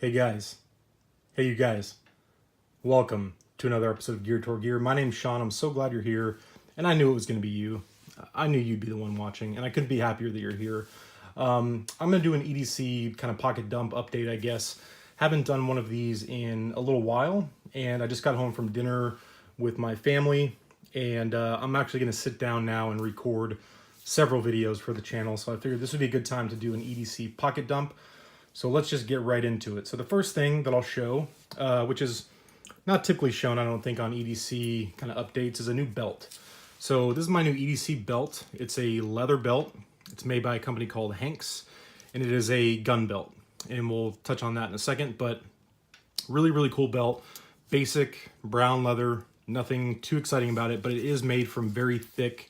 Hey guys, hey you guys, welcome to another episode of Gear Toward Gear. My name's Sean. I'm so glad you're here, and I knew it was going to be you. I knew you'd be the one watching, and I couldn't be happier that you're here. I'm going to do an EDC kind of pocket dump update, I guess. Haven't done one of these in a little while, and I just got home from dinner with my family, and I'm actually going to sit down now and record several videos for the channel, so I figured this would be a good time to do an EDC pocket dump. So let's just get right into it. So the first thing that I'll show, which is not typically shown, I don't think, on EDC kind of updates, is a new belt. So this is my new EDC belt. It's a leather belt. It's made by a company called Hanks, and it is a gun belt. And we'll touch on that in a second, but really, really cool belt. Basic brown leather, nothing too exciting about it, but it is made from very thick,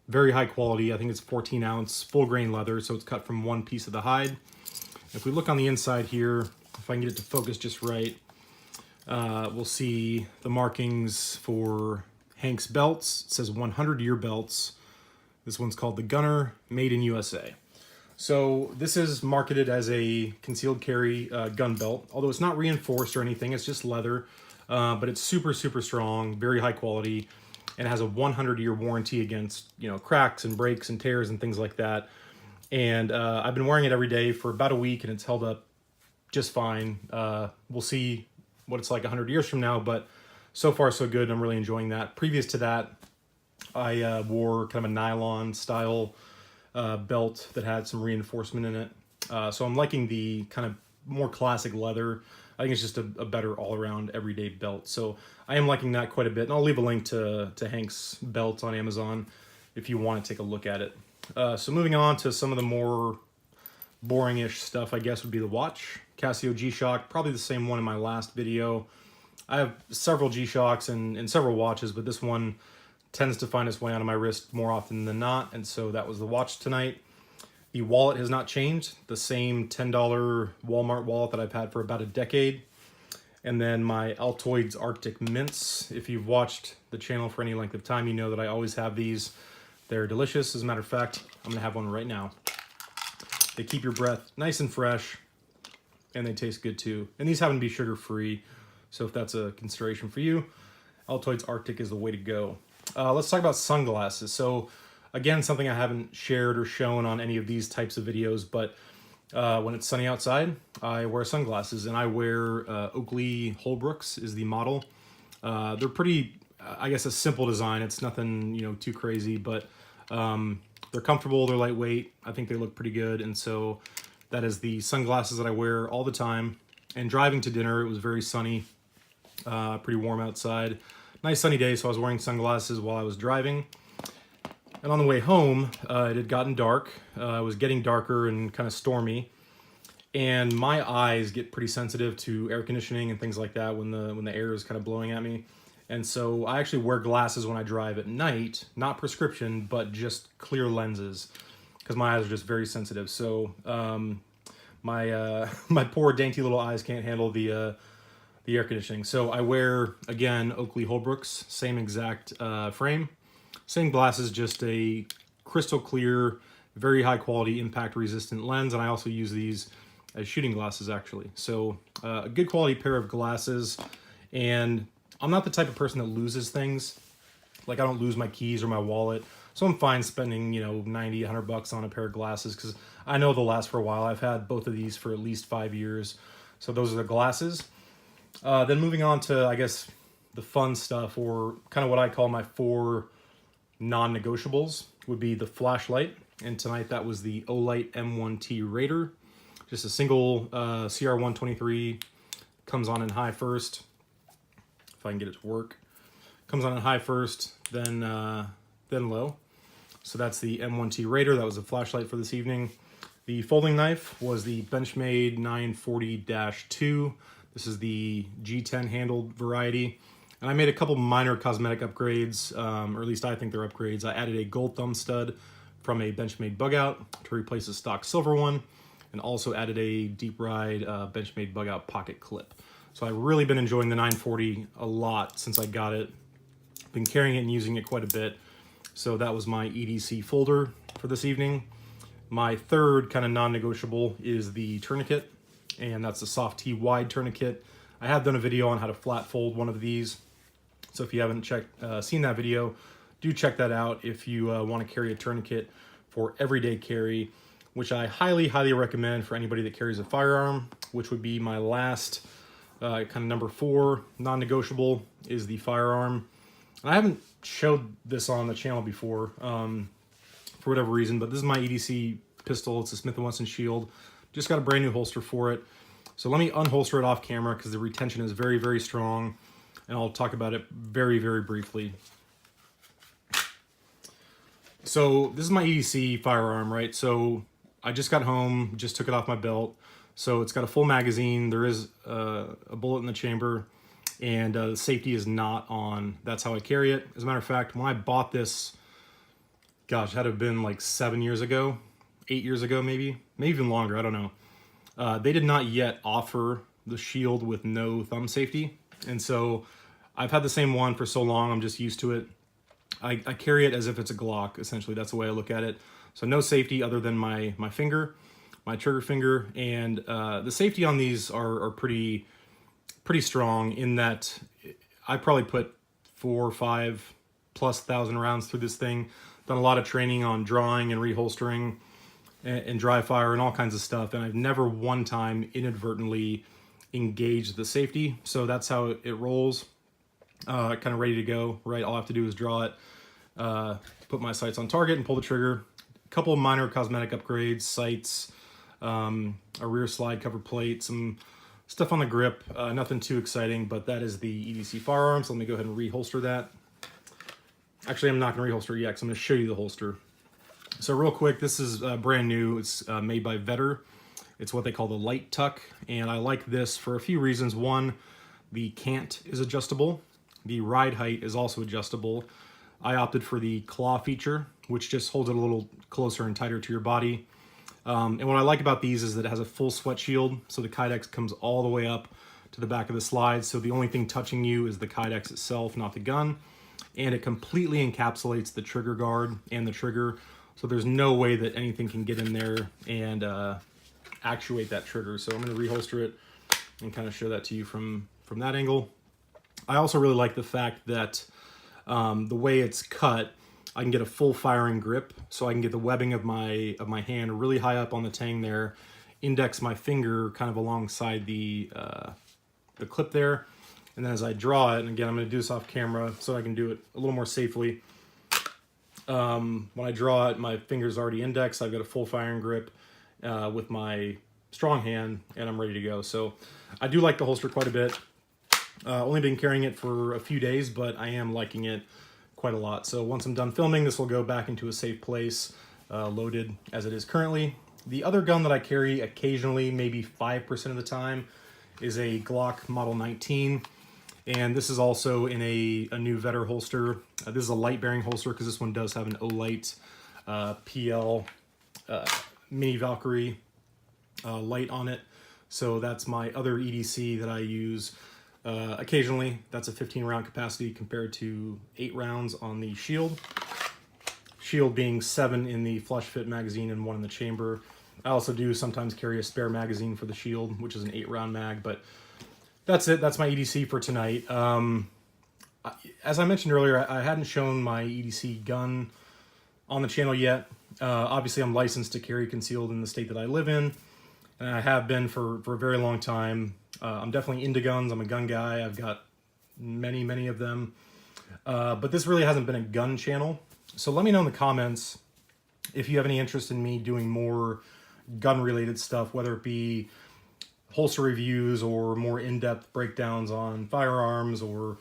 very high quality. I think it's 14 ounce full grain leather, so it's cut from one piece of the hide. If we look on the inside here, if I can get it to focus just right, we'll see the markings for Hanks belts. It says 100-year belts. This one's called the Gunner, made in USA. So this is marketed as a concealed carry gun belt, although it's not reinforced or anything. It's just leather, but it's super, super strong, very high quality, and has a 100-year warranty against, cracks and breaks and tears and things like that. And I've been wearing it every day for about a week, and it's held up just fine. We'll see what it's like 100 years from now, but so far so good. I'm really enjoying that. Previous to that, I wore kind of a nylon style belt that had some reinforcement in it. So I'm liking the kind of more classic leather. I think it's just a better all-around everyday belt. So I am liking that quite a bit, and I'll leave a link to Hank's belt on Amazon if you want to take a look at it. So moving on to some of the more boring-ish stuff, I guess, would be the watch. Casio G-Shock, probably the same one in my last video. I have several G-Shocks and several watches, but this one tends to find its way onto my wrist more often than not, and so that was the watch tonight. The wallet has not changed. The same $10 Walmart wallet that I've had for about a decade. And then my Altoids Arctic Mints. If you've watched the channel for any length of time, you know that I always have these. They're delicious. As a matter of fact, I'm gonna have one right now. They keep your breath nice and fresh, and they taste good too. And these happen to be sugar-free, so if that's a consideration for you, Altoids Arctic is the way to go. Let's talk about sunglasses. So again, something I haven't shared or shown on any of these types of videos, but when it's sunny outside, I wear sunglasses, and I wear Oakley Holbrooks is the model. They're pretty, I guess, a simple design. It's nothing, too crazy, but they're comfortable, they're lightweight. I think they look pretty good, and so that is the sunglasses that I wear all the time. And driving to dinner, it was very sunny, pretty warm outside. Nice sunny day, so I was wearing sunglasses while I was driving. And on the way home, it had gotten dark. It was getting darker and kind of stormy. And my eyes get pretty sensitive to air conditioning and things like that when the air is kind of blowing at me. And so I actually wear glasses when I drive at night, not prescription, but just clear lenses, because my eyes are just very sensitive. So my poor dainty little eyes can't handle the air conditioning. So I wear, again, Oakley Holbrooks, same exact frame, same glasses, just a crystal clear, very high quality impact resistant lens. And I also use these as shooting glasses, actually. So a good quality pair of glasses. And I'm not the type of person that loses things. Like, I don't lose my keys or my wallet. So I'm fine spending, 90, 100 bucks on a pair of glasses, because I know they'll last for a while. I've had both of these for at least 5 years. So those are the glasses. Then moving on to, I guess, the fun stuff, or kind of what I call my 4 non-negotiables, would be the flashlight. And tonight that was the Olight M1T Raider. Just a single CR123, comes on in high first. If I can get it to work. Comes on in high first, then low. So that's the M1T Raider. That was a flashlight for this evening. The folding knife was the Benchmade 940-2. This is the G10 handled variety. And I made a couple minor cosmetic upgrades, or at least I think they're upgrades. I added a gold thumb stud from a Benchmade bug out to replace a stock silver one, and also added a deep ride Benchmade bug out pocket clip. So I've really been enjoying the 940 a lot since I got it. Been carrying it and using it quite a bit. So that was my EDC folder for this evening. My third kind of non-negotiable is the tourniquet. and that's the soft T wide tourniquet. I have done a video on how to flat fold one of these, so if you haven't seen that video, do check that out if you want to carry a tourniquet for everyday carry, which I highly, highly recommend for anybody that carries a firearm, which would be my last kind of number 4 non-negotiable is the Firearm. I haven't showed this on the channel before for whatever reason, but this is my EDC pistol. It's a Smith & Wesson Shield. Just got a brand new holster for it. So let me unholster it off camera because the retention is very, very strong, and I'll talk about it very, very briefly. So this is my EDC Firearm, right? So I just got home, just took it off my belt. So it's got a full magazine. There is a bullet in the chamber, and the safety is not on. That's how I carry it. As a matter of fact, when I bought this, gosh, it had to have been like 7 years ago, 8 years ago maybe even longer, I don't know. They did not yet offer the Shield with no thumb safety. And so I've had the same one for so long, I'm just used to it. I carry it as if it's a Glock, essentially. That's the way I look at it. So no safety other than my finger, my trigger finger, and the safety on these are pretty strong in that I probably put 4 or 5 plus thousand rounds through this thing. Done a lot of training on drawing and reholstering and dry fire and all kinds of stuff, and I've never one time inadvertently engaged the safety. So that's how it rolls. Kind of ready to go, right? All I have to do is draw it, put my sights on target and pull the trigger. A couple of minor cosmetic upgrades, sights, a rear slide cover plate, some stuff on the grip, nothing too exciting, but that is the EDC Firearm. So let me go ahead and reholster that. Actually, I'm not going to reholster it yet because I'm going to show you the holster. So real quick, this is brand new. It's made by Vetter. It's what they call the light tuck, and I like this for a few reasons. One, the cant is adjustable. The ride height is also adjustable. I opted for the claw feature, which just holds it a little closer and tighter to your body. And what I like about these is that it has a full sweat shield, so the Kydex comes all the way up to the back of the slide, so the only thing touching you is the Kydex itself, not the gun. And it completely encapsulates the trigger guard and the trigger, so there's no way that anything can get in there and actuate that trigger. So I'm going to reholster it and kind of show that to you from that angle. I also really like the fact that the way it's cut, I can get a full firing grip, so I can get the webbing of my hand really high up on the tang there, index my finger kind of alongside the clip there, and then as I draw it, and again I'm going to do this off camera so I can do it a little more safely. When I draw it, my finger's already indexed. I've got a full firing grip with my strong hand, and I'm ready to go. So I do like the holster quite a bit. Only been carrying it for a few days, but I am liking it quite a lot. So once I'm done filming, this will go back into a safe place, loaded as it is currently. The other gun that I carry occasionally, maybe 5% of the time, is a Glock Model 19. And this is also in a new Vetter holster. This is a light bearing holster because this one does have an Olight PL Mini Valkyrie light on it. So that's my other EDC that I use occasionally. That's a 15 round capacity compared to 8 rounds on the Shield. Shield being 7 in the flush fit magazine and 1 in the chamber. I also do sometimes carry a spare magazine for the Shield, which is an 8 round mag, but that's it. That's my EDC for tonight. As I mentioned earlier, I hadn't shown my EDC gun on the channel yet. Obviously, I'm licensed to carry concealed in the state that I live in, and I have been for a very long time. I'm definitely into guns. I'm a gun guy. I've got many of them. But this really hasn't been a gun channel. So let me know in the comments if you have any interest in me doing more gun-related stuff, whether it be holster reviews or more in-depth breakdowns on firearms or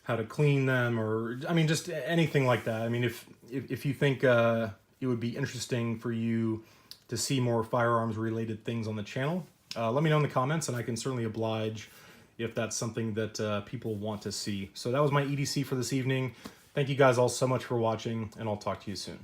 how to clean them, or I mean just anything like that. I mean, if you think it would be interesting for you to see more firearms related things on the channel, let me know in the comments and I can certainly oblige if that's something that people want to see. So that was my EDC for this evening. Thank you guys all so much for watching, and I'll talk to you soon.